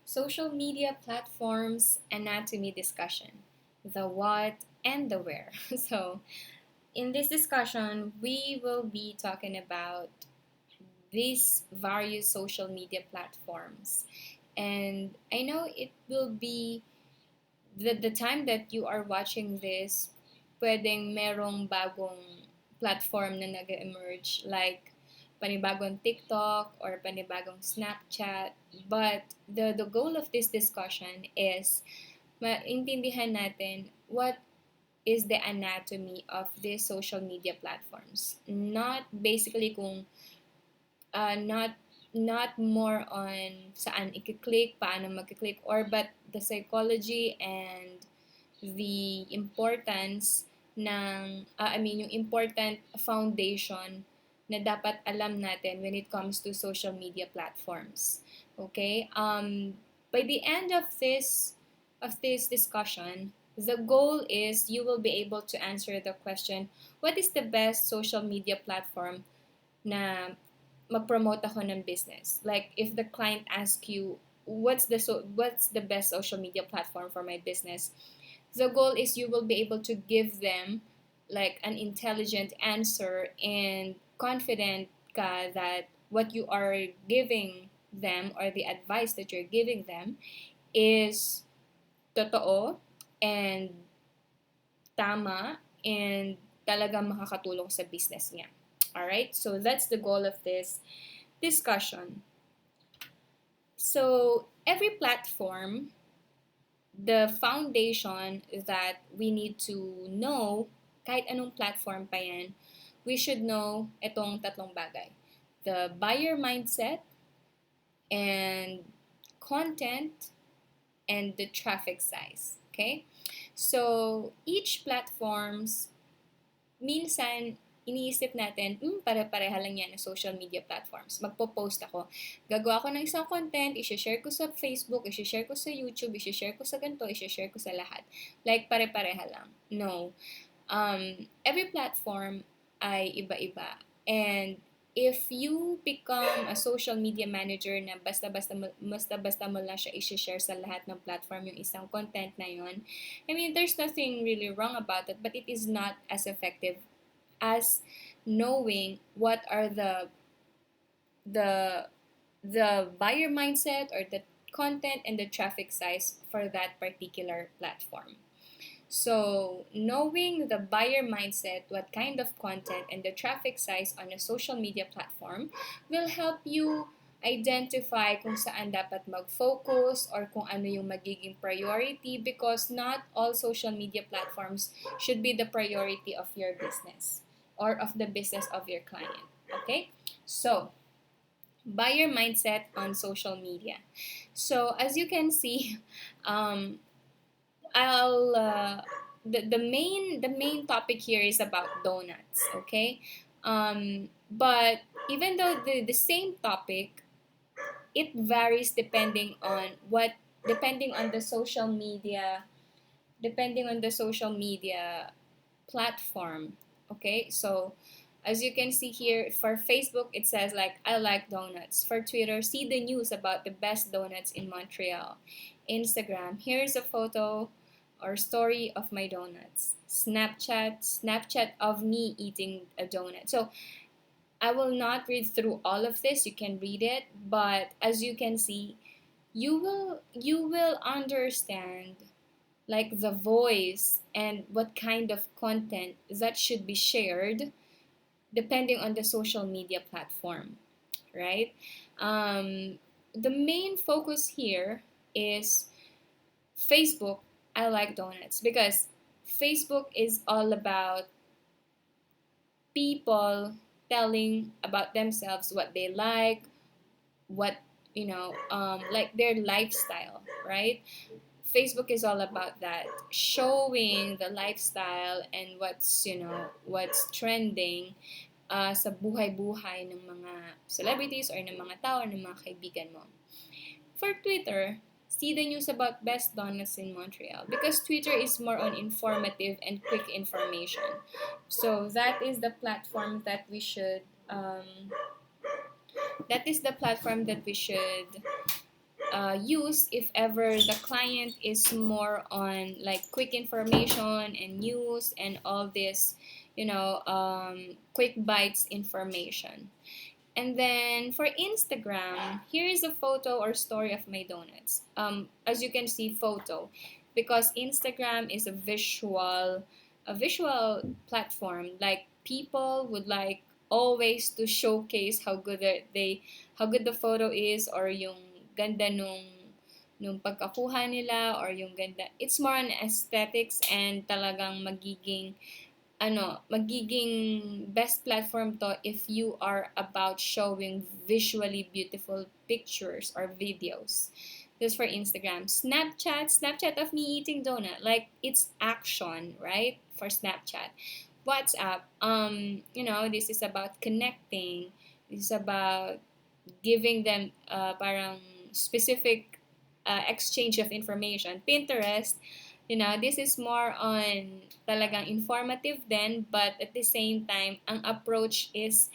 Social media platforms anatomy discussion, the what and the where. So, in this discussion, we will be talking about these various social media platforms. And I know it will be the time that you are watching this, pwedeng merong bagong platform na nag-emerge like panibagong TikTok or panibagong Snapchat. But the goal of this discussion is maintindihan natin what is the anatomy of these social media platforms. Not basically not more on saan i-click, paano mag-click, or but the psychology and the importance yung important foundation na dapat alam natin when it comes to social media platforms. Okay? By the end of this discussion, the goal is you will be able to answer the question, what is the best social media platform na mag-promote ako ng business? Like if the client asks you, what's the best social media platform for my business? The goal is you will be able to give them like an intelligent answer and confident ka that what you are giving them or the advice that you're giving them is totoo and tama and talagang makakatulong sa business niya. Alright, so that's the goal of this discussion. So every platform, the foundation that we need to know, kahit anong platform pa yan, we should know itong tatlong bagay. The buyer mindset, and content, and the traffic size. Okay? So, each platforms, minsan, iniisip natin, pare-pareha lang yan na social media platforms. Magpo-post ako. Gagawa ko ng isang content, isi-share ko sa Facebook, isi-share ko sa YouTube, isi-share ko sa ganito, isi-share ko sa lahat. Like, pare-pareha lang. No. Every platform ay iba-iba. And if you become a social media manager na basta-basta mo lang siya i-share sa lahat ng platform yung isang content na yun, I mean, there's nothing really wrong about it, but it is not as effective as knowing what are the buyer mindset or the content and the traffic size for that particular platform. So, knowing the buyer mindset, what kind of content, and the traffic size on a social media platform will help you identify kung saan dapat mag-focus or kung ano yung magiging priority, because not all social media platforms should be the priority of your business or of the business of your client. Okay? So, buyer mindset on social media. So, as you can see, the main topic here is about donuts, okay? But even though the same topic, it varies depending on the social media platform. Okay, so as you can see here, for Facebook it says like, I like donuts. For Twitter, see the news about the best donuts in Montreal. Instagram, here's a photo or story of my donuts. Snapchat of me eating a donut. So I will not read through all of this. You can read it, but as you can see, you will understand like the voice and what kind of content that should be shared depending on the social media platform, right? The main focus here is Facebook. I like donuts because Facebook is all about people telling about themselves, what they like, what like their lifestyle, right? Facebook is all about that, showing the lifestyle and what's trending sa buhay-buhay ng mga celebrities or ng mga tao or ng mga kaibigan mo. For Twitter, see the news about best donuts in Montreal, because Twitter is more on informative and quick information. So that is the platform that we should use if ever the client is more on like quick information and news and all this, quick bites information. And then for Instagram, here is a photo or story of my donuts. As you can see, photo, because Instagram is a visual platform. Like people would like always to showcase how good the photo is, or yung ganda nung pagkakuha nila, or yung ganda. It's more on aesthetics, and talagang magiging best platform to if you are about showing visually beautiful pictures or videos. This for Instagram. Snapchat of me eating donut. Like it's action, right? For Snapchat. WhatsApp, this is about connecting. This is about giving them parang specific exchange of information. Pinterest, this is more on talagang informative then, but at the same time, ang approach is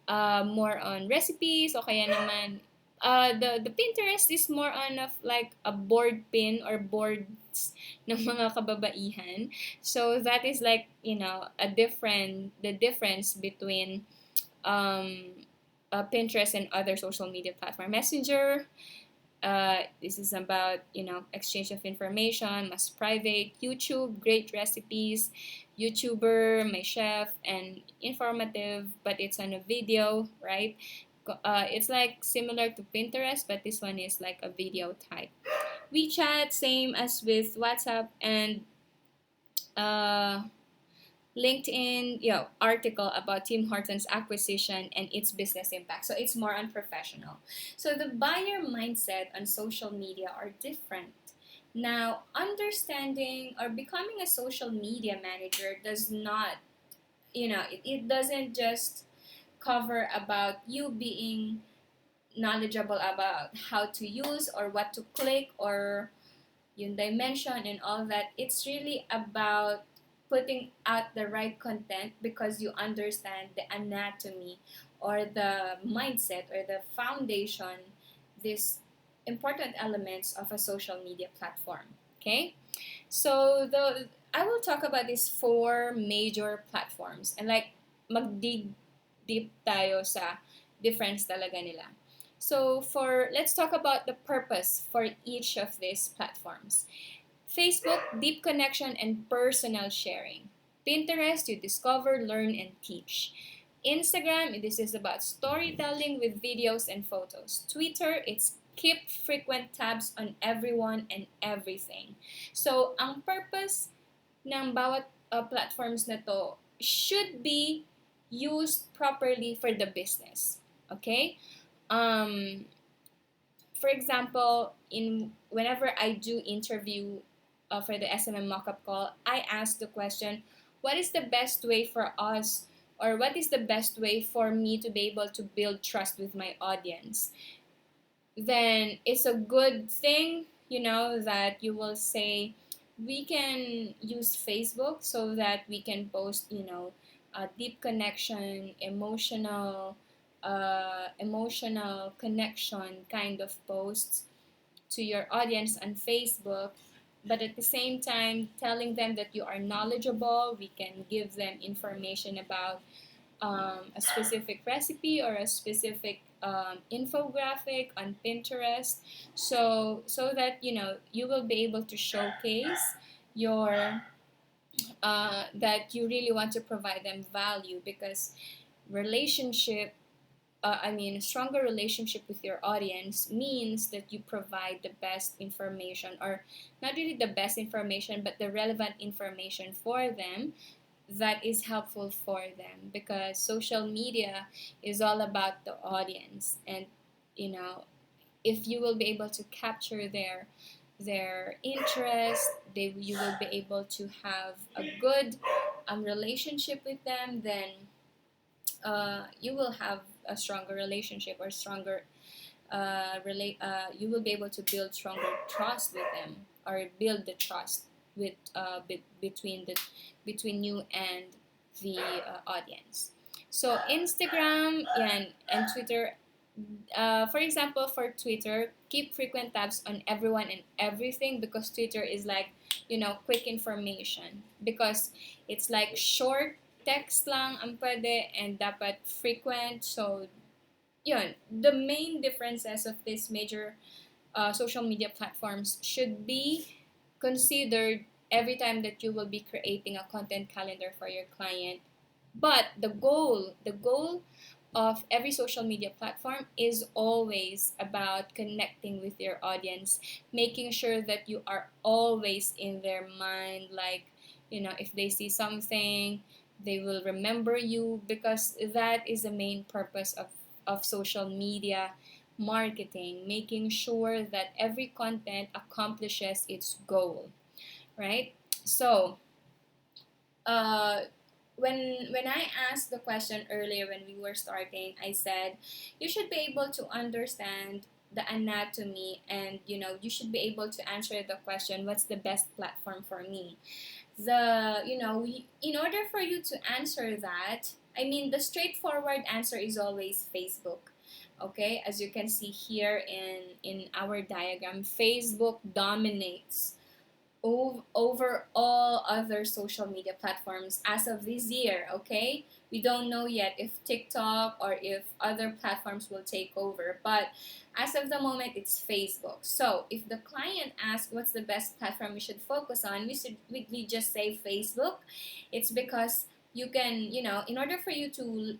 more on recipes, o kaya naman the Pinterest is more on of like a board pin or boards ng mga kababaihan. So that is like, the difference between Pinterest and other social media platform. Messenger, this is about, exchange of information, mas private. YouTube, great recipes. YouTuber, my chef, and informative, but it's on a video, right? It's like similar to Pinterest, but this one is like a video type. WeChat, same as with WhatsApp, and uh, LinkedIn, article about Tim Hortons acquisition and its business impact. So it's more on professional. So the buyer mindset on social media are different. Now, understanding or becoming a social media manager does not, it doesn't just cover about you being knowledgeable about how to use or what to click or yung dimension and all that. It's really about putting out the right content because you understand the anatomy or the mindset or the foundation, these important elements of a social media platform. Okay? So I will talk about these four major platforms and like mag-dig deep tayo sa difference talaga nila. So let's talk about the purpose for each of these platforms. Facebook, deep connection and personal sharing. Pinterest, you discover, learn, and teach. Instagram, this is about storytelling with videos and photos. Twitter, it's keep frequent tabs on everyone and everything. So, ang purpose ng bawat platforms na to should be used properly for the business. Okay? For example, whenever I do interview for the SMM Mockup Call, I ask the question, what is the best way for us, or what is the best way for me to be able to build trust with my audience? Then it's a good thing, that you will say, we can use Facebook so that we can post, a deep connection, emotional connection kind of posts to your audience on Facebook, but at the same time telling them that you are knowledgeable. We can give them information about a specific recipe or a specific infographic on Pinterest, so that you will be able to showcase your that you really want to provide them value, because relationship a stronger relationship with your audience means that you provide the best information, or not really the best information, but the relevant information for them that is helpful for them, because social media is all about the audience. And if you will be able to capture their interest, you will be able to have a good relationship with them, then you will have a stronger relationship, or stronger you will be able to build stronger trust with them, or build the trust with between you and the audience. So Instagram and Twitter, For example, for Twitter, keep frequent tabs on everyone and everything, because Twitter is like, quick information. Because it's like short text lang ang pwede and dapat frequent. So, yun, the main differences of these major social media platforms should be considered every time that you will be creating a content calendar for your client. But the goal of every social media platform is always about connecting with your audience, making sure that you are always in their mind. Like, if they see something, they will remember you, because that is the main purpose of social media marketing, making sure that every content accomplishes its goal, right? So, uh, when I asked the question earlier when we were starting, I said you should be able to understand the anatomy, and you should be able to answer the question, what's the best platform for me? In order for you to answer that, I mean, the straightforward answer is always Facebook. Okay, as you can see here in our diagram, Facebook dominates over all other social media platforms as of this year. Okay, we don't know yet if TikTok or if other platforms will take over, but as of the moment, it's Facebook. So if the client asks what's the best platform we should focus on, we just say Facebook. It's because you can, in order for you to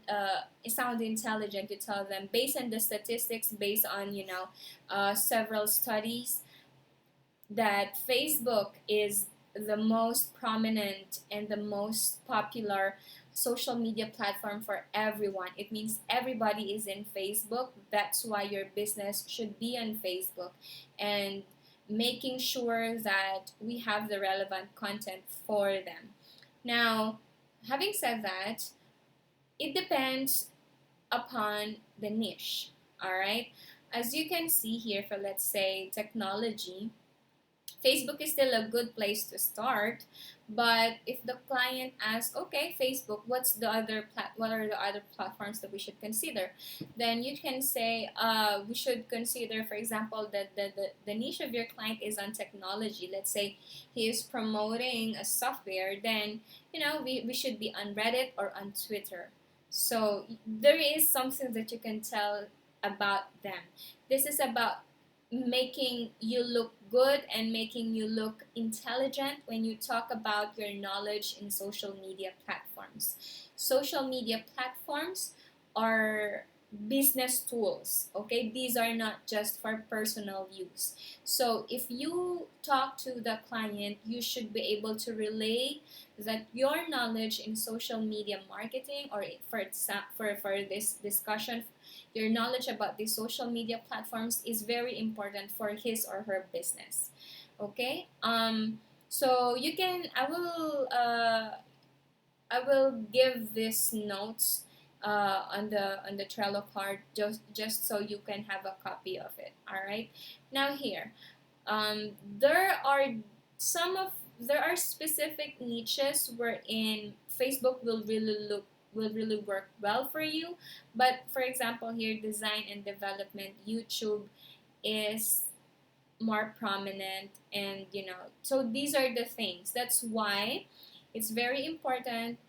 sound intelligent, to tell them based on the statistics, based on several studies, that Facebook is the most prominent and the most popular social media platform for everyone. It means everybody is in Facebook. That's why your business should be on Facebook, and making sure that we have the relevant content for them. Now, having said that, it depends upon the niche. All right. As you can see here, for let's say technology, Facebook is still a good place to start, but if the client asks, okay, Facebook, what are the other platforms that we should consider? Then you can say, we should consider, for example, that the niche of your client is on technology. Let's say he is promoting a software, then we should be on Reddit or on Twitter. So there is something that you can tell about them. This is about making you look good and making you look intelligent when you talk about your knowledge in social media platforms. Social media platforms are business tools, okay? These are not just for personal use. So if you talk to the client, you should be able to relay that your knowledge in social media marketing, or for this discussion, your knowledge about the social media platforms is very important for his or her business. Okay. So you can. I will give these notes on the Trello card, just so you can have a copy of it. All right. Now here, there are there are specific niches wherein Facebook will really work well for you. But for example, here, design and development, YouTube is more prominent, and so these are the things. That's why it's very important.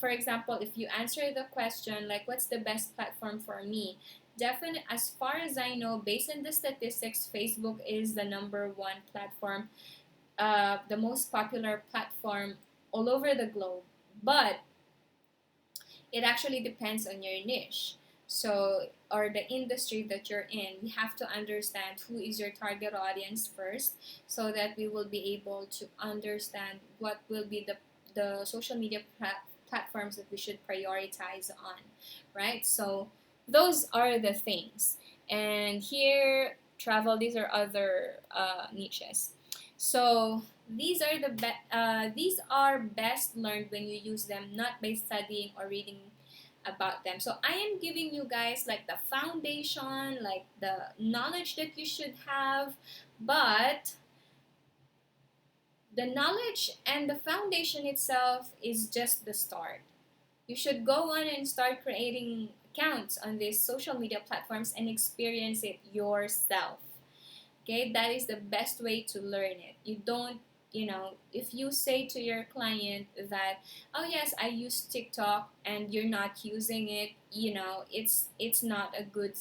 For example, if you answer the question like, what's the best platform for me, definitely, as far as I know, based on the statistics, Facebook is the number one platform, the most popular platform all over the globe. But it actually depends on your niche. So, or the industry that you're in, we have to understand who is your target audience first, so that we will be able to understand what will be the social media platforms that we should prioritize on, right? So, those are the things. And here, travel, these are other niches. So, these are best learned when you use them, not by studying or reading about them. So I am giving you guys like the foundation, like the knowledge that you should have, but the knowledge and the foundation itself is just the start. You should go on and start accounts on these social media platforms and experience it yourself. Okay, that is the best way to learn it. You don't, if you say to your client that, oh yes, I use TikTok, and you're not using it, it's not a good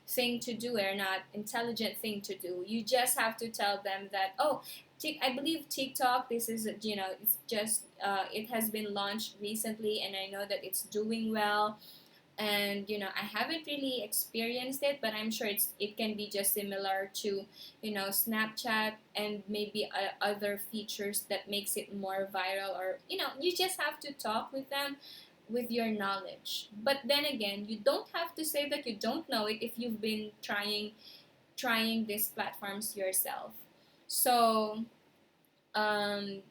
thing to do, or not intelligent thing to do. You just have to tell them that, oh, I believe TikTok, this is, it's just, it has been launched recently, and I know that it's doing well, and I haven't really experienced it, but I'm sure it can be just similar to Snapchat, and maybe other features that makes it more viral, or you just have to talk with them with your knowledge. But then again, you don't have to say that you don't know it if you've been trying these platforms yourself. So um,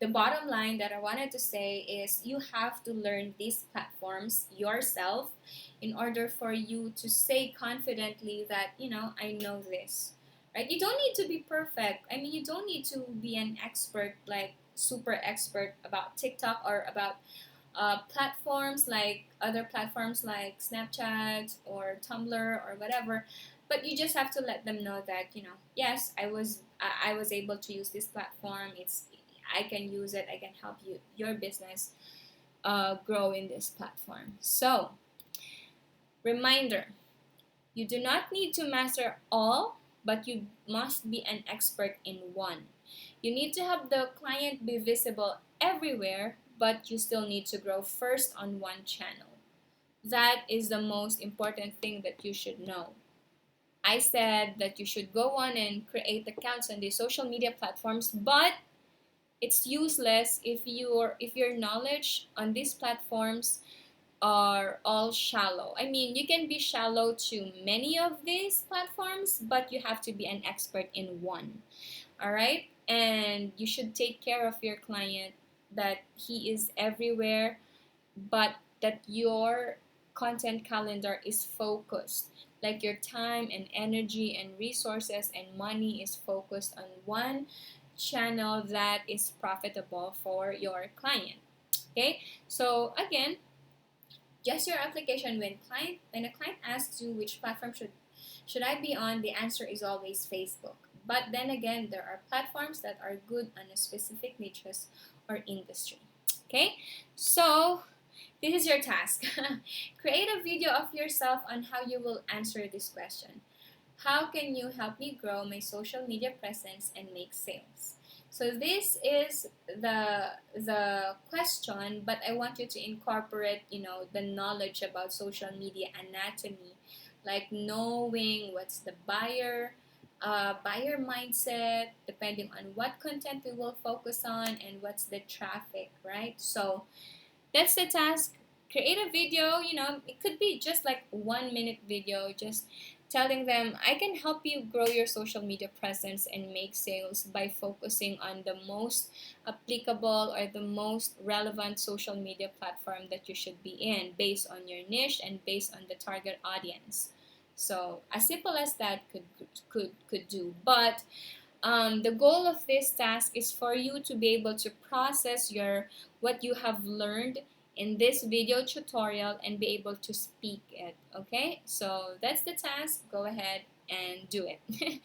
the bottom line that I wanted to say is, you have to learn these platforms yourself in order for you to say confidently that, I know this. Right? You don't need to be perfect. I mean, you don't need to be an expert, like super expert about TikTok, or about platforms, like other platforms like Snapchat or Tumblr or whatever. But you just have to let them know that, yes, I was able to use this platform. I can use it. I can help your business grow in this platform. So, reminder: you do not need to master all, but you must be an expert in one. You need to have the client be visible everywhere, but you still need to grow first on one channel. That is the most important thing that you should know. I said that you should go on and create accounts on the social media platforms, but it's useless if your knowledge on these platforms are all shallow. I mean, you can be shallow to many of these platforms, but you have to be an expert in one. All right? And you should take care of your client, that he is everywhere, but that your content calendar is focused. Like your time and energy and resources and money is focused on one channel that is profitable for your client. Okay? So again, just your application. When a client asks you which platform should I be on, the answer is always Facebook. But then again, there are platforms that are good on a specific niches or industry. Okay? So this is your task. Create a video of yourself on how you will answer this question. How can you help me grow my social media presence and make sales? So this is the question, but I want you to incorporate, the knowledge about social media anatomy, like knowing what's the buyer mindset, depending on what content we will focus on, and what's the traffic, right? So that's the task. Create a video, it could be just like 1 minute video, just telling them, I can help you grow your social media presence and make sales by focusing on the most applicable or the most relevant social media platform that you should be in, based on your niche and based on the target audience. So as simple as that could do. But the goal of this task is for you to be able to process what you have learned in this video tutorial and be able to speak it. Okay, so that's the task. Go ahead and do it.